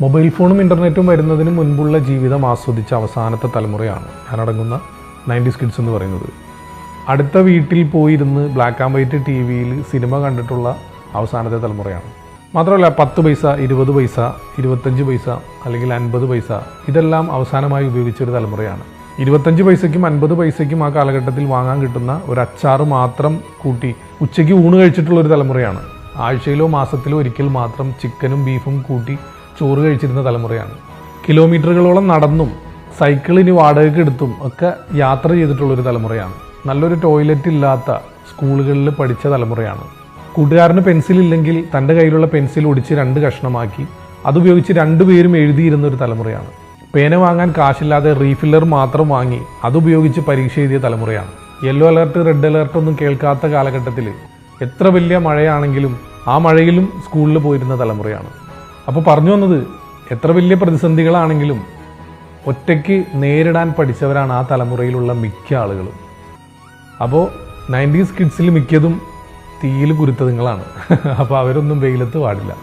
Mobile ഫോണും ഇൻ്റർനെറ്റും വരുന്നതിന് മുൻപുള്ള ജീവിതം ആസ്വദിച്ച അവസാനത്തെ തലമുറയാണ് ഞാനടങ്ങുന്ന 90s കിഡ്സ് എന്ന് പറയുന്നത്. അടുത്ത വീട്ടിൽ പോയിരുന്ന് ബ്ലാക്ക് ആൻഡ് വൈറ്റ് ടി വിയിൽ സിനിമ കണ്ടിട്ടുള്ള അവസാനത്തെ തലമുറയാണ്. മാത്രമല്ല 10 പൈസ, 20 പൈസ, 25 പൈസ അല്ലെങ്കിൽ 50 പൈസ ഇതെല്ലാം അവസാനമായി ഉപയോഗിച്ചൊരു തലമുറയാണ്. 25 പൈസയ്ക്കും 50 പൈസയ്ക്കും ആ കാലഘട്ടത്തിൽ വാങ്ങാൻ കിട്ടുന്ന ഒരു അച്ചാറ് മാത്രം കൂട്ടി ഉച്ചയ്ക്ക് ഊണ് കഴിച്ചിട്ടുള്ളൊരു തലമുറയാണ്. ആഴ്ചയിലോ മാസത്തിലോ ഒരിക്കൽ മാത്രം ചിക്കനും ബീഫും കൂട്ടി ചോറ് കഴിച്ചിരുന്ന തലമുറയാണ്. കിലോമീറ്ററുകളോളം നടന്നും സൈക്കിളിന് വാടകയ്ക്ക് എടുത്തും ഒക്കെ യാത്ര ചെയ്തിട്ടുള്ളൊരു തലമുറയാണ്. നല്ലൊരു ടോയ്ലറ്റ് ഇല്ലാത്ത സ്കൂളുകളിൽ പഠിച്ച തലമുറയാണ്. കൂട്ടുകാരന് പെൻസിലില്ലെങ്കിൽ തൻ്റെ കയ്യിലുള്ള പെൻസിൽ ഒടിച്ച് 2 കഷ്ണമാക്കി അതുപയോഗിച്ച് 2 പേരും എഴുതിയിരുന്ന ഒരു തലമുറയാണ്. പേന വാങ്ങാൻ കാശില്ലാതെ റീഫില്ലർ മാത്രം വാങ്ങി അതുപയോഗിച്ച് പരീക്ഷ എഴുതിയ തലമുറയാണ്. യെല്ലോ അലർട്ട്, റെഡ് അലർട്ട് ഒന്നും കേൾക്കാത്ത കാലഘട്ടത്തിൽ എത്ര വലിയ മഴയാണെങ്കിലും ആ മഴയിലും സ്കൂളിൽ പോയിരുന്ന തലമുറയാണ്. അപ്പോൾ പറഞ്ഞു വന്നത്, എത്ര വലിയ പ്രതിസന്ധികളാണെങ്കിലും ഒറ്റയ്ക്ക് നേരിടാൻ പഠിച്ചവരാണ് ആ തലമുറയിലുള്ള മിക്ക ആളുകളും. അപ്പോൾ 90s കിഡ്സിൽ മിക്കതും തീയിൽ കുരുത്തതുങ്ങളാണ്. അപ്പോൾ അവരൊന്നും വെയിലത്ത് പാടില്ല.